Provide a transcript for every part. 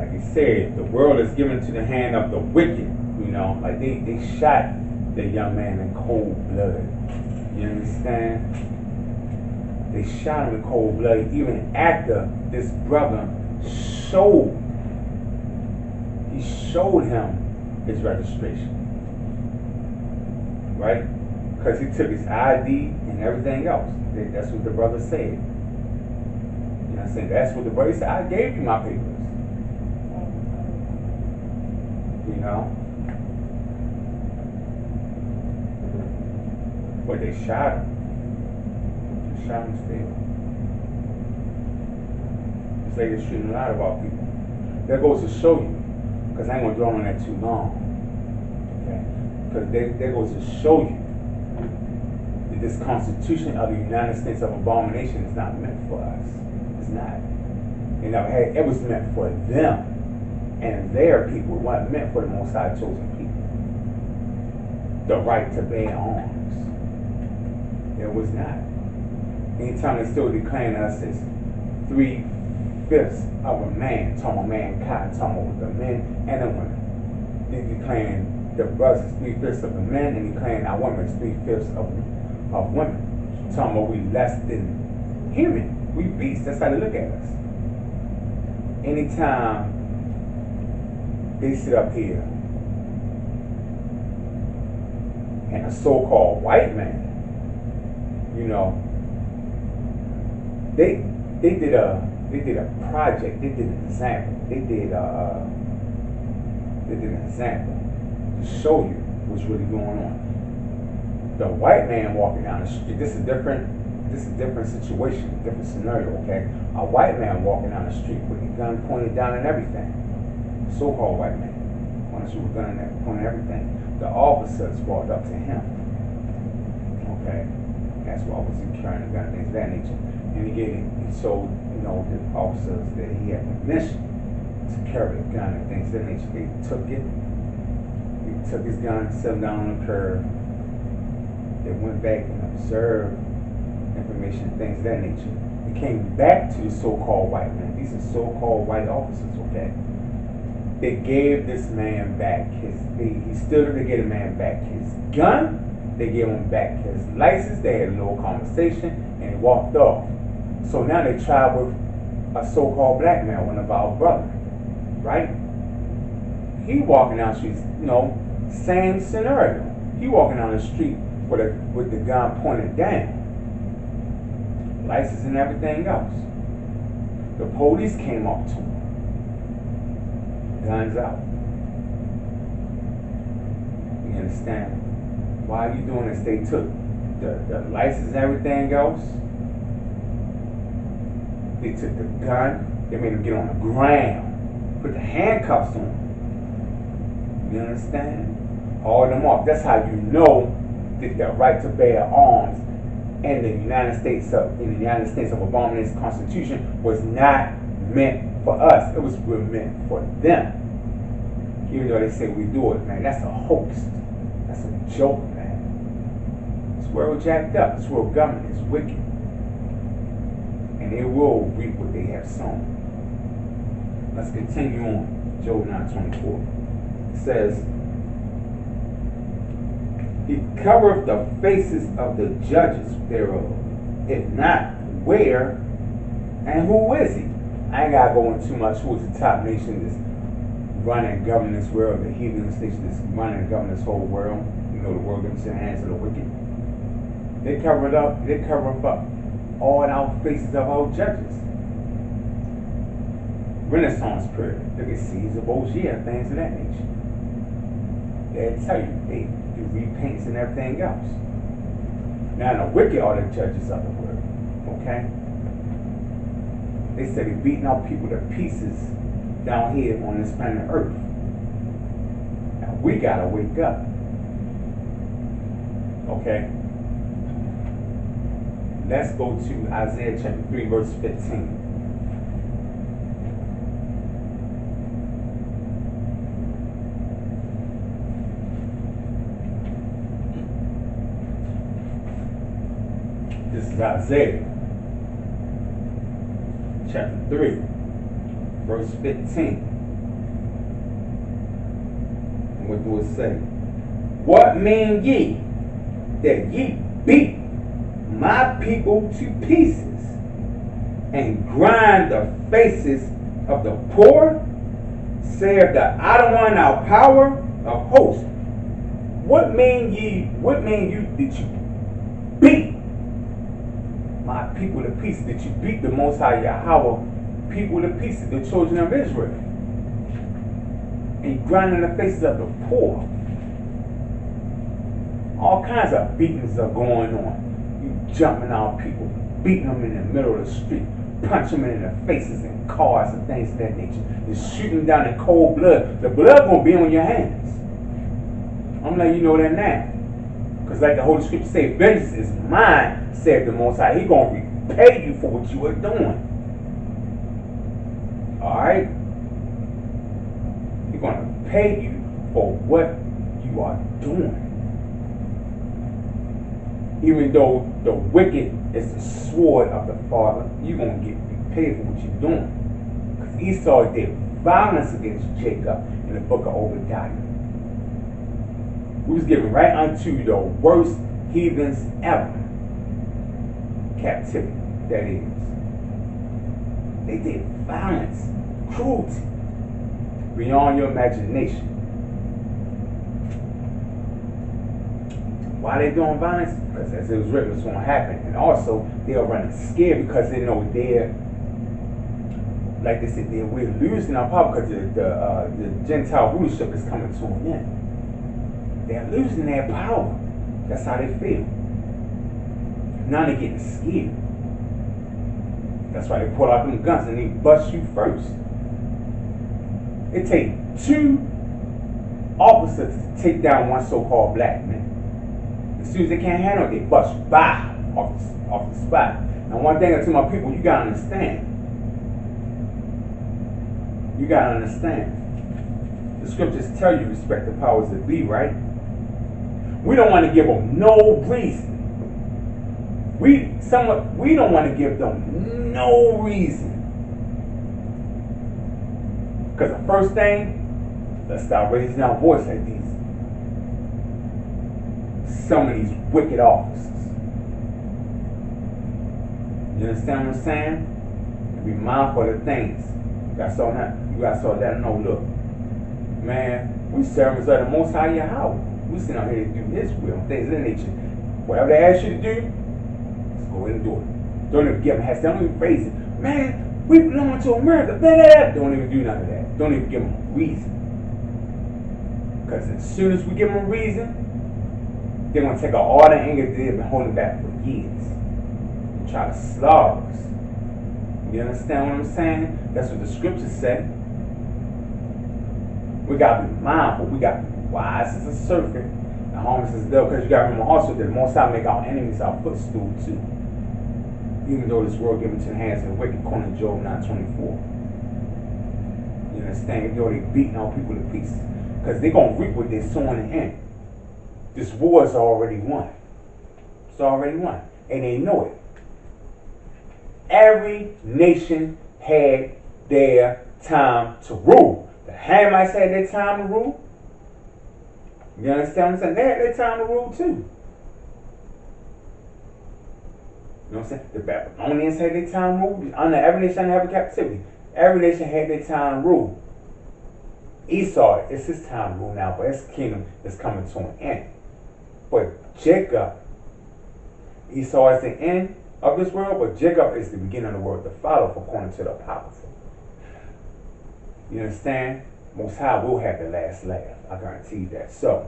like he said, the world is given to the hand of the wicked. You know, like they shot the young man in cold blood. You understand? They shot him in cold blood even after this brother showed him his registration. Right? Because he took his ID and everything else. That's what the brother said. You know what I'm saying? That's what the brother said. I gave you my papers. You know? But they shot him. They shot him still. It's like they're shooting a lot of our people. That goes to show you, because I ain't going to dwell on that too long. Okay? Because that goes to show you that this Constitution of the United States of Abomination is not meant for us. It's not. You know, it was meant for them and their people. It wasn't meant for the Most High chosen people. The right to bear arms. It was not. Anytime they still declaring us as 3/5 of a man, talking about mankind, talking about the men and the women. They declaring the brothers 3/5 of the men and declaring our women 3/5 of women. Talking about we less than human. We beasts. That's how they look at us. Anytime they sit up here and a so-called white man, you know, they did a project. They did an example. They did an example to show you what's really going on. The white man walking down the street. This is a different situation, different scenario. Okay, a white man walking down the street with a gun pointed down and everything. So-called white man, wanted to shoot a gun pointing everything. The officers walked up to him. Okay. That's why I was carrying a gun, things of that nature. And he showed, you know, the officers that he had permission to carry a gun and things of that nature. They took it. He took his gun, set him down on the curb. They went back and observed information, things of that nature. They came back to the so-called white man. These are so-called white officers, okay? They gave this man back he stood up to get a man back his gun. They gave him back his license. They had a little conversation, and he walked off. So now they tried with a so-called black man, one of our brothers, right? He walking down the street, you know, same scenario. He walking down the street with the gun pointed down, license and everything else. The police came up to him, guns out. You understand? Why are you doing this? They took the license and everything else. They took the gun. They made him get on the ground. Put the handcuffs on him. You understand? Hauled them off. That's how you know that the right to bear arms in the United States of Abomination Constitution was not meant for us. It was meant for them. Even though they say we do it, man, that's a hoax. That's a joke, man. This world jacked up. This world government is wicked. And they will reap what they have sown. Let's continue on. Job 9:24. It says, He covereth the faces of the judges thereof. If not, where and who is he? I ain't got to go into too much. Who is the top nation that's running and governing this world? The heathen nation that's running and governing this whole world. You know, the world given to the hands of the wicked. They cover it up. They cover up all our faces of our judges. Renaissance period. Look at Caesar Borgia, things of that nature. They'll tell you they do repaints and everything else. Now the wicked are the judges of the world. Okay? They say they're beating our people to pieces down here on this planet Earth. Now we gotta wake up. Okay? Let's go to Isaiah chapter 3, verse 15. This is Isaiah chapter 3, verse 15. And what do it say? What mean ye that ye beat my people to pieces and grind the faces of the poor? Saith the Adonai, our power of hosts. What mean you that you beat my people to pieces? That you beat the Most High Yahweh people to pieces, the children of Israel, and grinding the faces of the poor. All kinds of beatings are going on. You jumping on people, beating them in the middle of the street, punching them in the faces in cars and things of that nature. You're shooting down in cold blood. The blood gonna be on your hands. I'm letting you know that now. Because like the Holy Scripture says, vengeance is mine, said the Most High. He gonna repay you for what you are doing. Alright? He's gonna pay you for what you are doing. Even though the wicked is the sword of the Father, you're going to get repaid for what you're doing. Because Esau did violence against Jacob in the book of Obadiah. We was given right unto the worst heathens ever. Captivity, that is. They did violence, cruelty, beyond your imagination. Why they doing violence? Because as it was written, it's going to happen. And also, they're running scared because they know they're, like they said, we're losing our power because the Gentile rulership is coming to an end. They're losing their power. That's how they feel. Now they're getting scared. That's why they pull out them guns and they bust you first. It takes two officers to take down one so-called black man. As soon as they can't handle it, they bust you off the spot. And one thing to my people, you gotta understand. You gotta understand. The scriptures tell you respect the powers that be, right? We don't want to give them no reason. We don't want to give them no reason. Because the first thing, let's start raising our voice at some of these wicked officers. You understand what I'm saying? And be mindful of the things. You got to let them know, look, man, we servants of the Most High Yahweh. We sitting out here to do His will, things of that nature. Whatever they ask you to do, just go ahead and do it. Don't even give them hats. Don't even phrase it. Man, we belong to America. Don't even do none of that. Don't even give them a reason. Because as soon as we give them a reason, they're going to take all the anger that they've been holding back for years and try to slaughter us. You understand what I'm saying? That's what the scriptures say. We got to be mindful. We got to be wise as a serpent and harmless as a dove. Because you got to remember also that the Most High make our enemies our footstool too. Even though this world given to the hands of the wicked, according to Job 9:24. You understand? Even though they beating our people to pieces. Because they're going to reap what they're sowing in the end. This war is already won. It's already won. And they know it. Every nation had their time to rule. The Hamites had their time to rule. You understand what I'm saying? They had their time to rule too. You know what I'm saying? The Babylonians had their time to rule. Every nation had a captivity. Every nation had their time to rule. Esau, it's his time to rule now, but his kingdom is coming to an end. But Jacob, Esau is the end of this world, but Jacob is the beginning of the world, the follower according to the powerful. You understand? Most High will have the last laugh. I guarantee you that. So,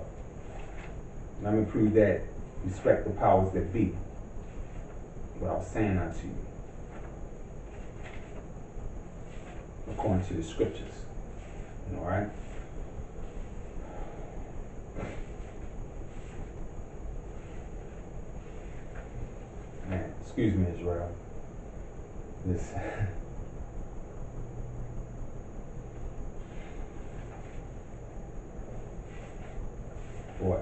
let me prove that respect the powers that be. What I was saying unto you. According to the scriptures. Alright? Man, excuse me, Israel. This. Boy.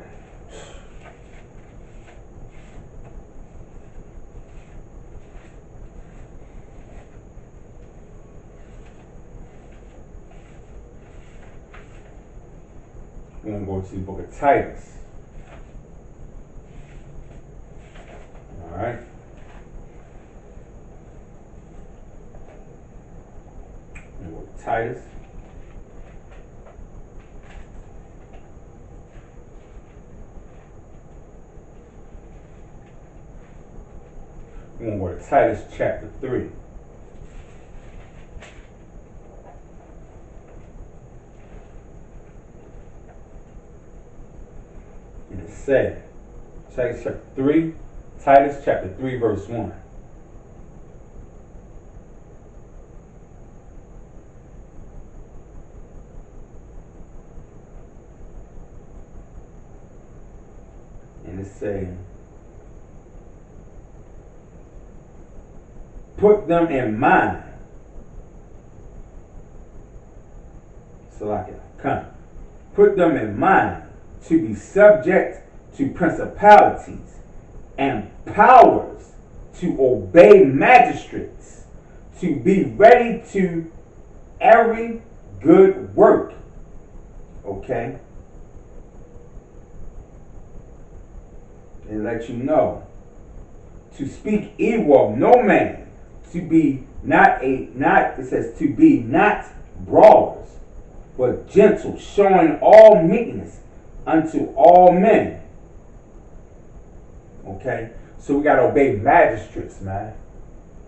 We're going to go to the book of Titus. All right. We're going to go to Titus. We're going to go to Titus chapter 3. And it said, Titus chapter 3, verse 1. And it's saying, put them in mind. So like it, come. Put them in mind to be subject to principalities and powers, to obey magistrates, to be ready to every good work. Okay? It lets you know. To speak evil of no man, to be it says to be not brawlers, but gentle, showing all meekness unto all men. Okay? So we got to obey magistrates, man.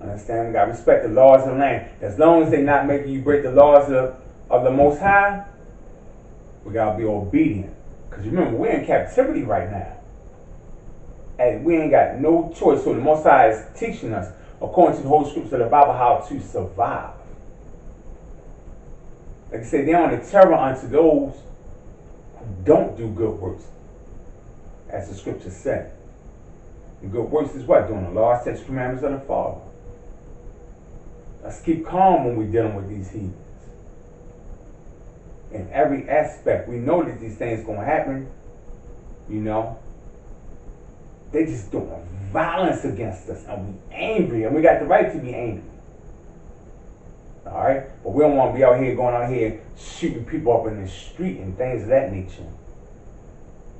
Understand? We got to respect the laws of the land. As long as they're not making you break the laws of the Most High, we got to be obedient. Because remember, we're in captivity right now. And we ain't got no choice. So the Most High is teaching us, according to the Holy Scriptures of the Bible, how to survive. Like I said, they're on the terror unto those who don't do good works. As the Scriptures say. And good works is what? Doing the law, statutes, commandments of the Father. Let's keep calm when we're dealing with these heathens. In every aspect, we know that these things going to happen. You know. They just doing violence against us, and we angry, and we got the right to be angry. All right, but we don't want to be out here going out here shooting people up in the street and things of that nature.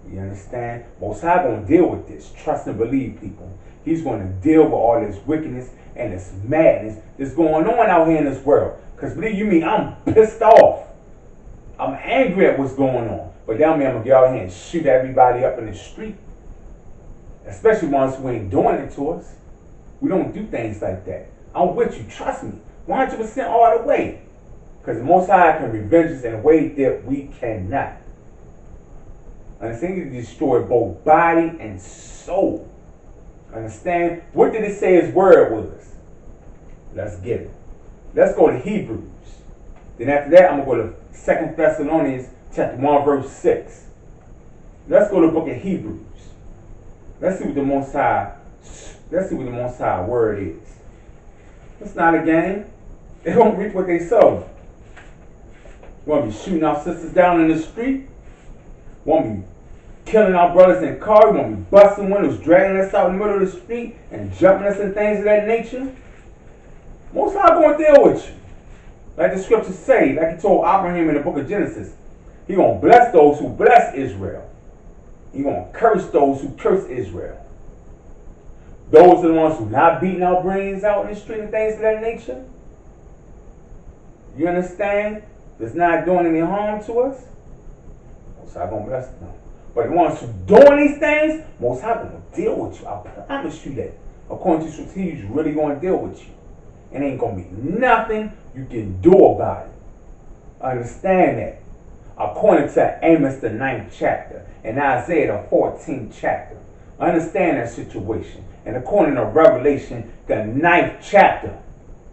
You understand? Most High going to deal with this. Trust and believe, people. He's going to deal with all this wickedness and this madness that's going on out here in this world. Because believe you me, I'm pissed off. I'm angry at what's going on. But that don't mean I'm going to get out here and shoot everybody up in the street. Especially ones who ain't doing it to us. We don't do things like that. I'm with you, trust me. 100% all the way. Because the Most High can revenge us in a way that we cannot. Understand? He destroyed both body and soul. Understand? What did it say his word was? Let's get it. Let's go to Hebrews. Then after that, I'm going to go to 2 Thessalonians chapter 1, verse 6. Let's go to the book of Hebrews. Let's see what the Most High word is. It's not a game. They don't reap what they sow. You want to be shooting our sisters down in the street? Want to be killing our brothers in cars? Want to be busting windows, dragging us out in the middle of the street and jumping us and things of that nature? Most High going to deal with you. Like the scriptures say, like he told Abraham in the book of Genesis, he going to bless those who bless Israel. He going to curse those who curse Israel. Those are the ones who not beating our brains out in the street and things of that nature. You understand? That's not doing any harm to us. Most High going to bless them. But the ones who doing these things, Most High going to deal with you. I promise you that. According to Scripture, he's really going to deal with you. It ain't going to be nothing you can do about it. Understand that. According to Amos the 9th chapter and Isaiah the 14th chapter. Understand that situation. And according to Revelation the 9th chapter,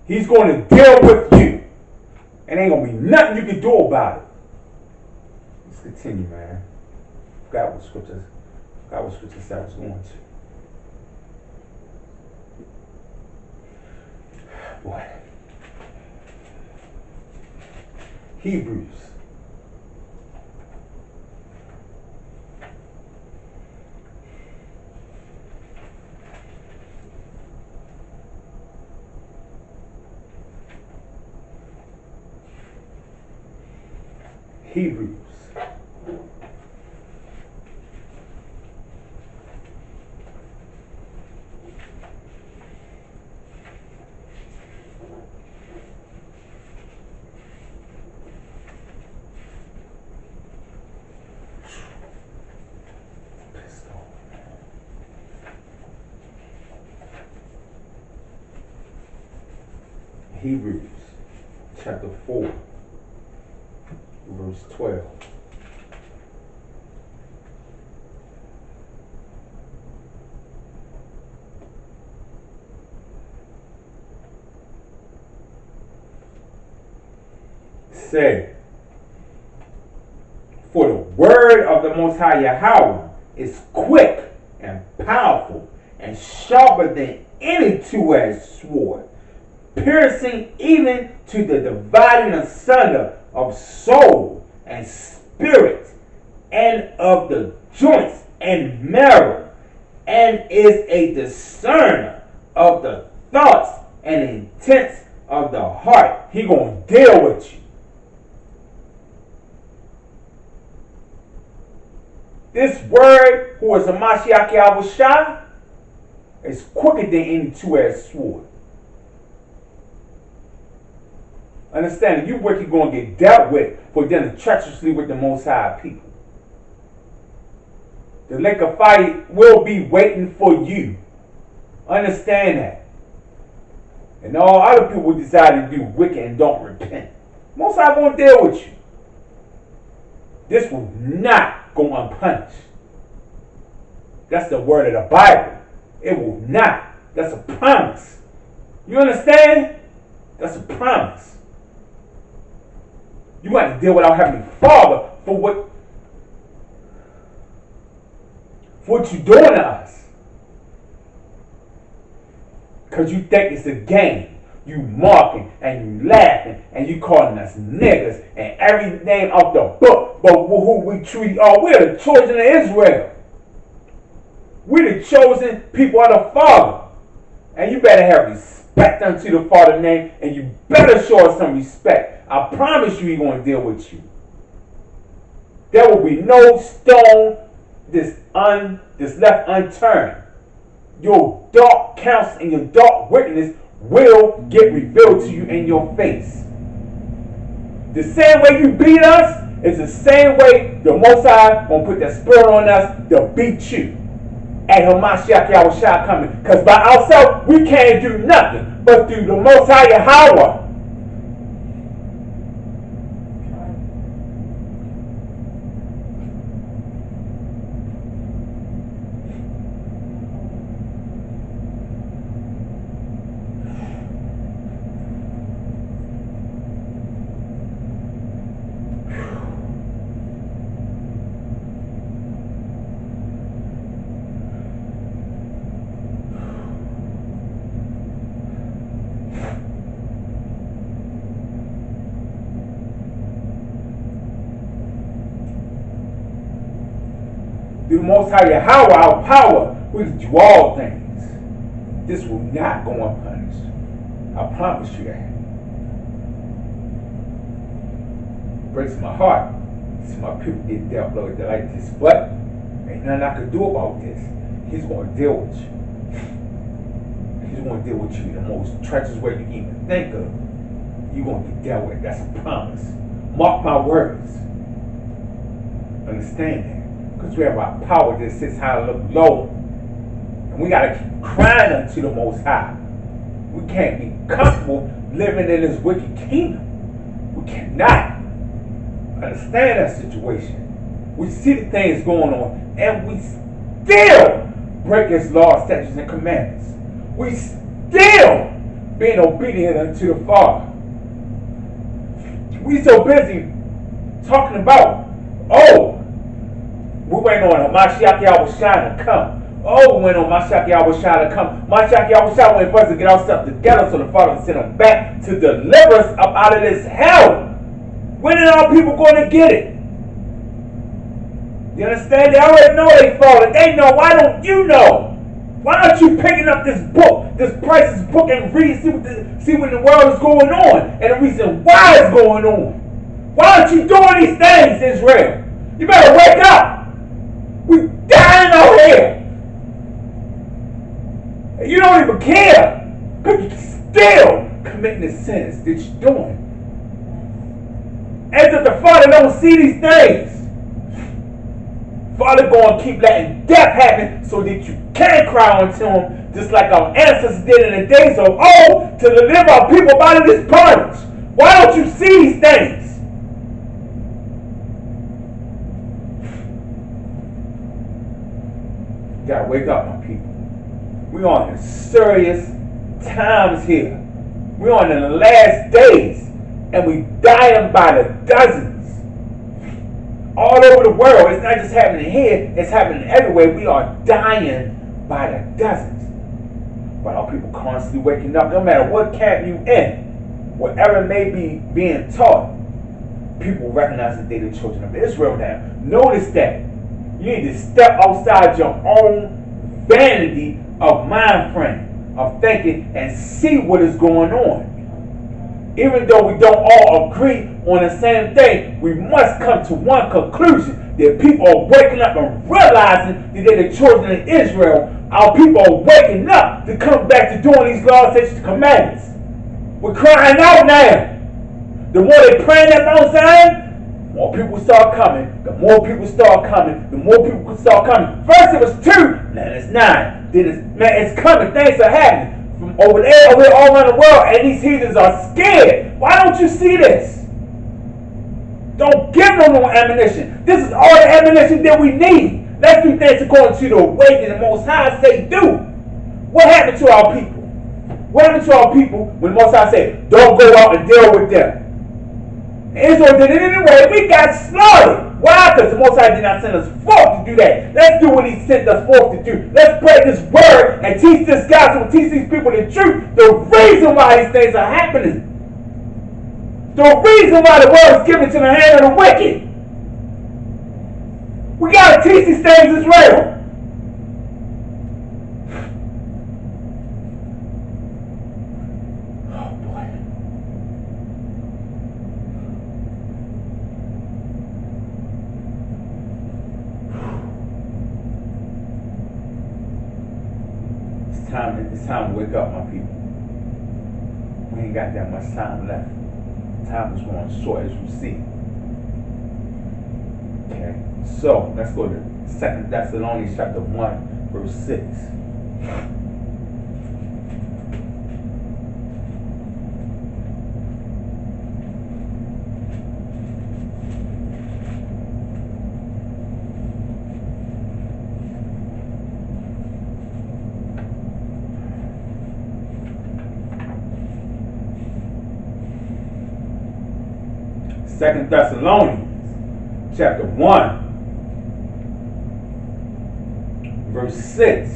he's going to deal with you. And ain't going to be nothing you can do about it. Let's continue, man. Forgot what scripture said I was going to. Boy. Hebrews. Hebrews Hebrews chapter 4, verse 12. Say, for the word of the Most High Yahweh is quick and powerful and sharper than any two-edged sword, piercing even to the dividing asunder of soul and spirit and of the joints and marrow, and is a discerner of the thoughts and intents of the heart. He gonna deal with you. This word, who is HaMashayach, is quicker than any two-edged sword. Understand, you wicked going to get dealt with for dealing treacherously with the Most High people. The lake of fire will be waiting for you. Understand that. And all other people decide to do wicked and don't repent. Most High going to deal with you. This will not go unpunished. That's the word of the Bible. It will not. That's a promise. You understand? That's a promise. You got to deal with our Heavenly Father for what you're doing to us. Because you think it's a game. You mocking and you laughing and you calling us niggas and every name out the book. But who we truly are, we're the children of Israel. We're the chosen people of the Father. And you better have respect unto the Father's name, and you better show us some respect. I promise you He's going to deal with you. There will be no stone this left unturned. Your dark counsel and your dark wickedness will get revealed to you in your face. The same way you beat us is the same way the Most High gonna put that spirit on us to beat you. And HaMashayach coming. Because by ourselves we can't do nothing. But through the Most High Yahweh. Through the Most High Yahweh, our power, we can do all things. This will not go unpunished. I promise you that. Breaks my heart to see my people get dealt with like this. But ain't nothing I can do about this. He's going to deal with you. He's going to deal with you in the most treacherous way you can even think of. You're going to get dealt with. That's a promise. Mark my words. Understand that. Because we have our power that sits high and look low. And we got to keep crying unto the Most High. We can't be comfortable living in this wicked kingdom. We cannot understand that situation. We see the things going on, and we still break His laws, statutes, and commandments. We still being obedient unto the Father. We so busy talking about, we waiting on HaMashayach to come. We went on HaMashayach to come. HaMashayach waiting for us to get ourselves together so the Father can send Him back to deliver us up out of this hell. When are our people going to get it? You understand? They already know they fallen. They know. Why don't you know? Why aren't you picking up this book, this priceless book, and read, see what the world is going on, and the reason why it's going on? Why aren't you doing these things, Israel? You better wake up. We dying out here. And you don't even care. Because you're still committing the sins that you're doing. As if the Father don't see these things. Father going to keep letting death happen so that you can cry unto Him just like our ancestors did in the days of old, to deliver our people out of this bondage. Why don't you see these things? You gotta wake up, my people. We're on serious times here. We're on in the last days, and we dying by the dozens. All over the world. It's not just happening here, it's happening everywhere. We are dying by the dozens. But our people constantly waking up, no matter what camp you in, whatever may be being taught, people recognize that they're the children of Israel now. Notice that. You need to step outside your own vanity of mind frame, of thinking, and see what is going on. Even though we don't all agree on the same thing, we must come to one conclusion, that people are waking up and realizing that they're the children of Israel. Our people are waking up to come back to doing these laws, statutes, and commandments. We're crying out now. The more they praying at Mount Zion, the more people start coming. The more people start coming. The more people start coming. First it was 2, now it's 9. Then it's coming. Things are happening. From over there, all around the world, and these heathens are scared. Why don't you see this? Don't give them no ammunition. This is all the ammunition that we need. Let's do things according to the way that the Most High say do. What happened to our people? What happened to our people when the Most High said, don't go out and deal with them? Israel did it anyway. We got slaughtered. Why? Because the Most High did not send us forth to do that. Let's do what He sent us forth to do. Let's pray this word and teach this gospel, teach these people the truth. The reason why these things are happening. The reason why the word is given to the hand of the wicked. We got to teach these things as well. It's time to wake up, my people. We ain't got that much time left. Time is going short, as you see. Okay, so let's go to 2 Thessalonians chapter 1, verse 6. 2 Thessalonians chapter 1 verse 6.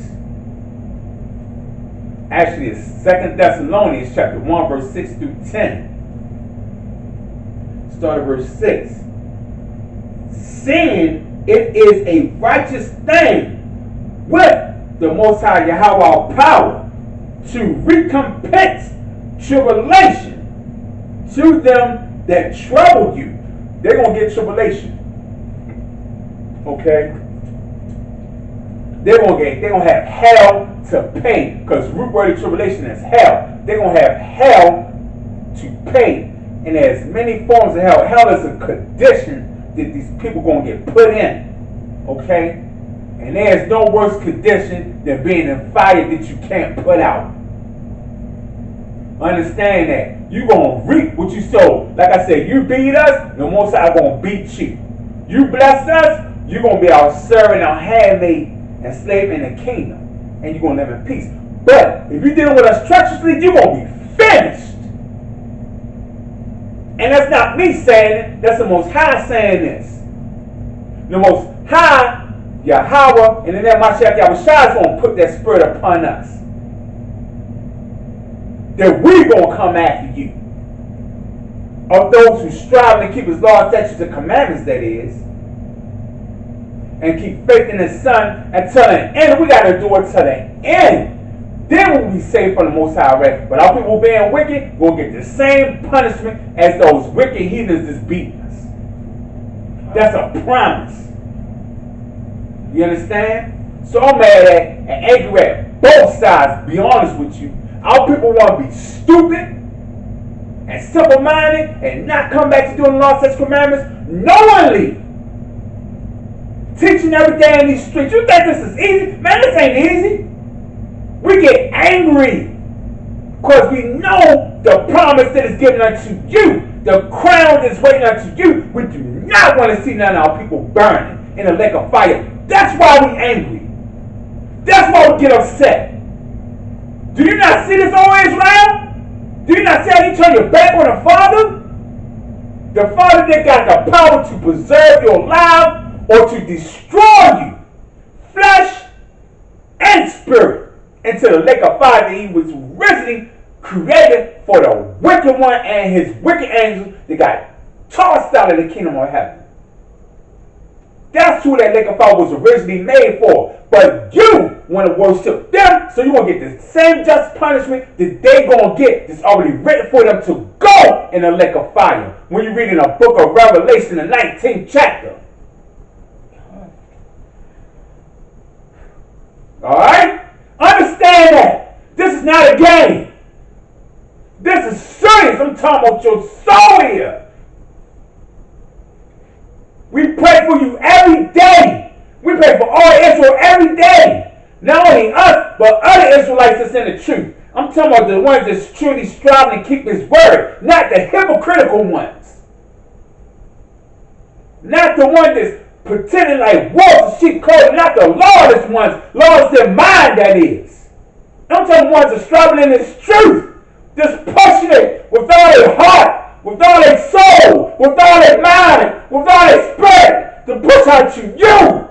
Actually, it's 2 Thessalonians chapter 1 verse 6 through 10. Start at verse 6. Seeing it is a righteous thing with the Most High Yahweh power to recompense tribulation to them that trouble you. They're going to get tribulation. Okay? They're going to have hell to pay. Because root word of tribulation is hell. They're going to have hell to pay. And there's many forms of hell. Hell is a condition that these people are going to get put in. Okay? And there's no worse condition than being in fire that you can't put out. Understand that. You're going to reap what you sow. Like I said, you beat us, the Most High going to beat you. You bless us, you're going to be our servant, our handmaid, and slave in the kingdom. And you're going to live in peace. But if you're dealing with us treacherously, you're going to be finished. And that's not me saying it. That's the Most High saying this. The Most High, Yahweh, and then HaMashayach is going to put that spirit upon us. That we're going to come after you. Of those who strive to keep His laws, statutes, and commandments, that is. And keep faith in His Son until the end. We got to do it to the end. Then we'll be saved from the Most High wrath. But our people being wicked will get the same punishment as those wicked heathens that's beating us. That's a promise. You understand? So I'm mad at and angry at both sides, to be honest with you. Our people want to be stupid and simple-minded and not come back to doing the law, statutes, commandments knowingly. Teaching every day in these streets. You think this is easy? Man, this ain't easy. We We get angry because we know the promise that is given unto you. The crown that's waiting unto you. We do not want to see none of our people burning in a lake of fire. That's why we angry. That's why we get upset. Do you not see this, O Israel? Do you not see how you turn your back on the Father? The Father that got the power to preserve your life or to destroy you, flesh and spirit, into the lake of fire that he was originally created for the wicked one and his wicked angels that got tossed out of the kingdom of heaven. That's who that lake of fire was originally made for. But you want to worship them, so you want to get the same just punishment that they going to get that's already written for them to go in the lake of fire. When you read in the book of Revelation, the 19th chapter. Alright? Understand that. This is not a game. This is serious. I'm talking about your soul here. We pray for you every day. We pray for all Israel every day. Not only us, but other Israelites that's in the truth. I'm talking about the ones that's truly striving to keep his word. Not the hypocritical ones. Not the ones that's pretending like wolves and sheep clothing. Not the lawless ones. Lawless in mind, that is. I'm talking ones that are striving in this truth. Just pushing it with all their heart, with all their soul, with all their mind, with all their spirit to push out to you.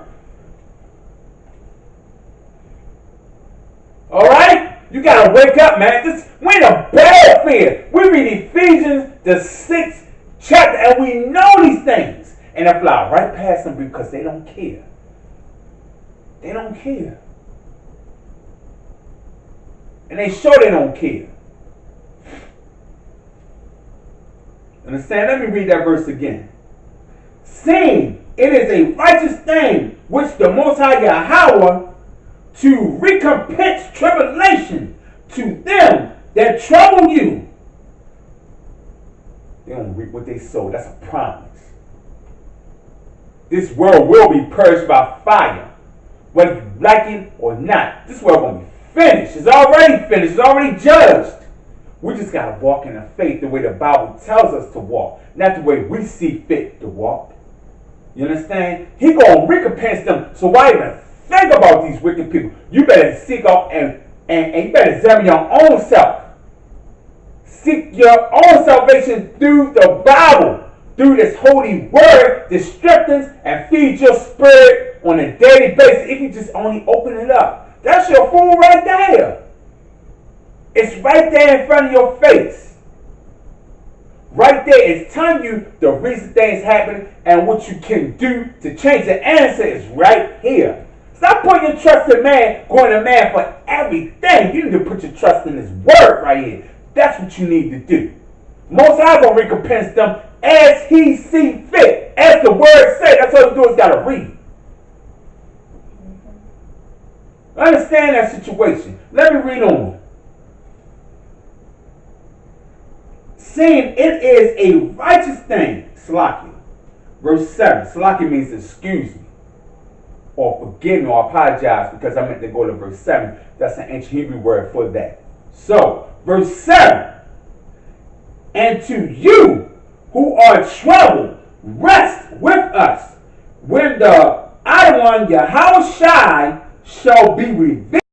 Alright? You gotta wake up, man. We're in a battlefield. We read Ephesians, the 6th chapter, and we know these things. And they fly right past them because they don't care. They don't care. And they sure they don't care. Understand? Let me read that verse again. Seeing it is a righteous thing which the Most High Yahweh to recompense tribulation to them that trouble you. They don't reap what they sow. That's a promise. This world will be purged by fire, whether you like it or not. This world will be finished. It's already finished. It's already judged. We just got to walk in the faith the way the Bible tells us to walk, not the way we see fit to walk. You understand? He going to recompense them. So why even think about these wicked people? You better seek out and you better examine your own self. Seek your own salvation through the Bible, through this holy word that strengthens and feeds your spirit on a daily basis. If you just only open it up. That's your food right there. It's right there in front of your face. Right there, it's telling you the reason things happen and what you can do to change. The answer is right here. Stop putting your trust in man, going to man for everything. You need to put your trust in his word right here. That's what you need to do. Most High will recompense them as he see fit. As the word says, that's all you do is got to read. Understand that situation. Let me read on. Saying it is a righteous thing, Salaki. Verse 7. Salaki means excuse me, or forgive me, or apologize, because I meant to go to verse 7. That's an ancient Hebrew word for that. So, verse 7. And to you who are troubled, rest with us when the Adonai HaMashayach shall be revealed.